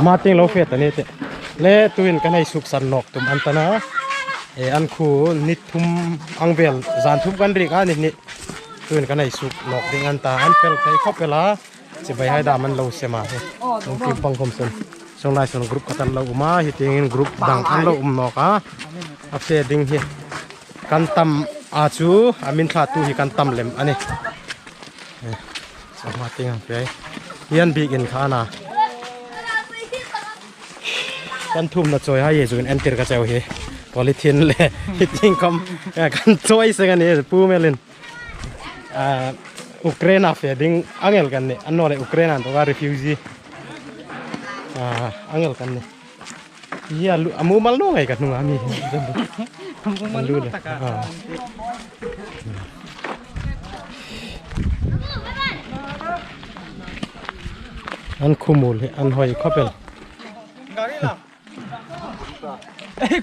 มาติ้งเราเฟตอันนี้เตะเล่ตุนกันให้สุกสันนกตุมอันตนะอันคูนิทุมอังเวลจานทุบกันริกอันนี้ตุนกันให้สุกนกดิ่งอันตาอันเฟลใครเข้าไปละจะไปให้ดามันเราเสียมาลงทีมปังคมสันส่งไลน์ส่งกรุ๊ปกันเรามาฮิตยังกรุ๊ปดังอันเรานกอัพเดตดิ่งเฮกันตำอาจูอามินขาตูฮิกันตำเล็มอันนี้สมาติ้งไปยันบีกินข้านะกันทุ่มนะจอยให้เยซูนเอ็นเตอร์กระเจ้าเฮพอลิทินเลยฮิตติ้งคำกันจอยสักอันนี้ปูเมลินอุกเรนอาเฟดิ้งอังเอลกันเนี่ยอันนู้นเลยอุกเรนอันตัวก็รีฟิวจีอังเอลกันเนี่ยยี่อามูมัลโน่ไงกันนุ่งอามีจังบุมันรู้เลยอันคุมูลอันหอยข้าวเปล่า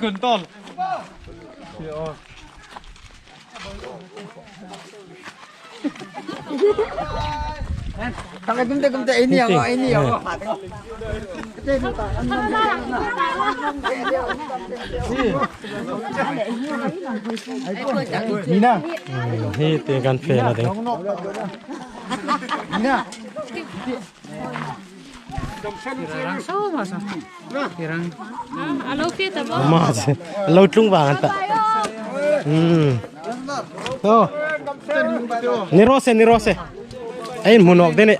คุณต้นทำไมkumte ini ya ini ya Ninaนี่เตียกันเฟนะเต็งNinaมาสิเราจุ่งวางกันตะโอ้นิโรเซไอ้หมุนออกเด้เนี่ย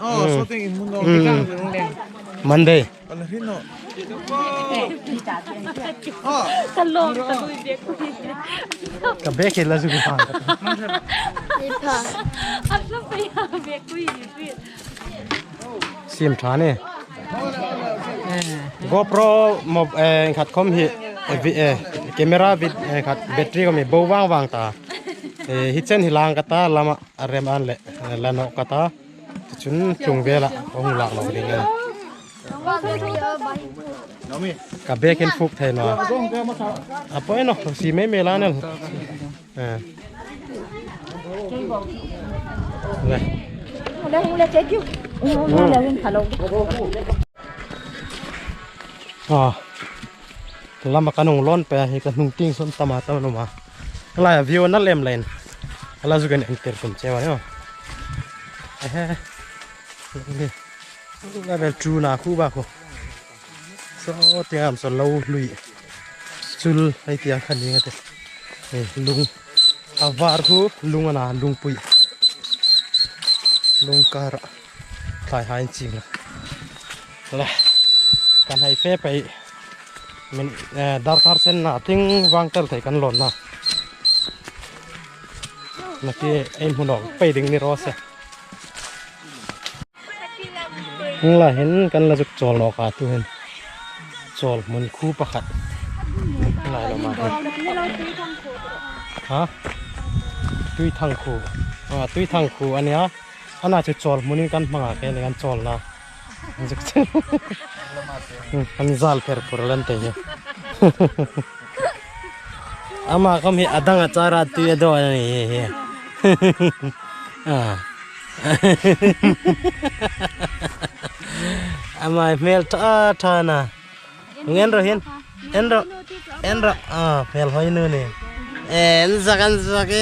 มันเดย์กับเบคเห็นแล้วสุดฟังซิมทานเนี่ยGoPro มอบขัดคอมฮิแคมราวิดขัดแบตเตอรี่ก็มีโบว่างตาฮิตเซนฮิลางกตาลามาเรมอันเล่ลานกตาจุนจุงเวล่ะคงหลักเราดีกันกับเบคินฟุกไทยเนาะapaเนาะสีไม่เมลาเนี่ยเลยmulai cek yuk mulai kalau lama kanung lon pe hi kanung ting som tama ta no ma la view na lem len ala zu gan enter kum chewa yo la bel tru na khu ba ko so tiam so lâu lui chul ai tiang khan ni ngate lung avar khu lung ana lung pui lung kar thai hai ching la kan hai fe pe min darkar sen na ting wangtel thai kan lon na naki em hunok pe ding ni rose la hen kan la juk chol no ka tu hen chol mun khu pakhat lai lo ma ha tui thang khu ania ana chu chol munin kan manga ke le kan chol na juk kan zal per purlan te he ama kam hi adang achara tu edo ani he ama mel ta na ngen ro hin en ro mel hoi nu ni en zakan zake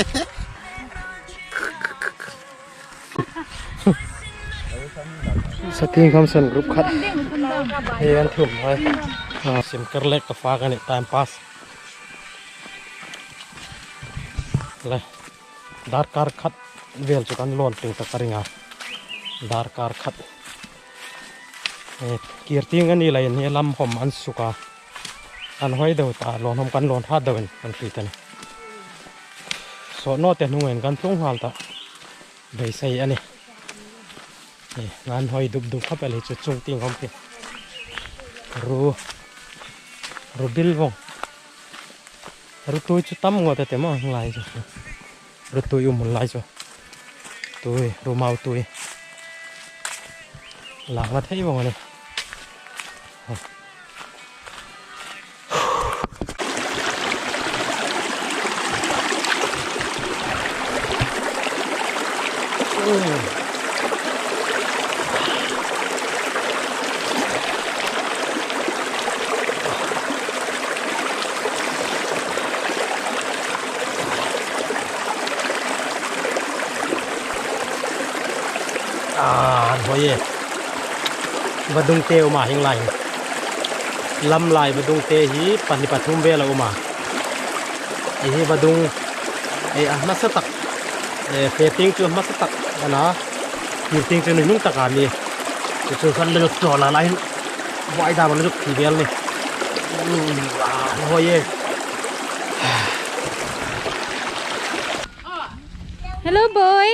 setting kamsan group khat he an thum hoi sim kerlek ka fa kan time pass le dar kar khat vel chu kan lon ting ta karinga dar kar khat kirting ani lai ni lam hom an suka an hoi do ta lon hom kan lon ha dawen kan ti tan so no te nungen kan tung hal ta dei sei ani ngàn hoi đục đục khắp lại cho chung tiếng không kì ru bil vong ru tôi chú tâm ngồi tại mà lại cho ru tôi một lại cho tôi ru mau tôi là nó thấy vong này หัวเย่บดุงเตอมาหิงไหลลำไหลบดุงเตหีปันนิปัทุมเวลาอมาไอ้ฮีบดุงไอ้มาสตักเฟติงจูมาสตักนะยูติงจูนุ่งตะการนี่จูสันเลือกจอละไรวายดามันเลือกทีเดียวนี่หัวเย่ Hello boy.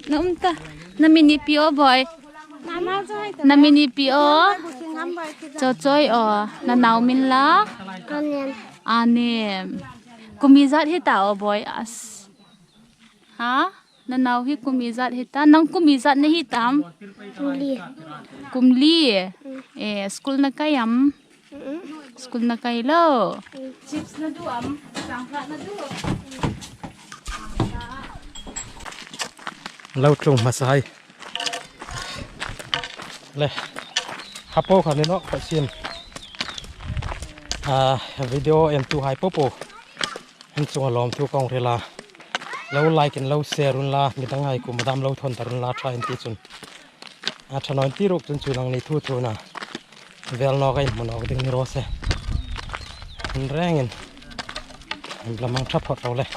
Namta. Namini pio boy. Namini pio. Chochoy o. Na naumin la. Anem. Kumizat hita o boy as. Ha? Na nau hi kumizat hita. Nang kumizat na hitam. Kumli. School na kayam. School na kaylo. Chips na duam. Sangka na duam. เราตรงมาใส่เลยขับโป้ขันนี้เนาะขับเสียนวิดีโอเอ็นตูไฮโป้โป้เห็นส่งอารมณ์ทุกกองเวลาเราไลค์กันเราแชร์รุนลามีตั้งไงกูมาดามเราทนแต่รุนลาทรายที่สุดถนนที่รูปจนสุดหลังนี้ทุ่นะเวลนอกไอ้มันออกดึงรถเสียมันแรงเงินมันประมังทับพอดเราเลย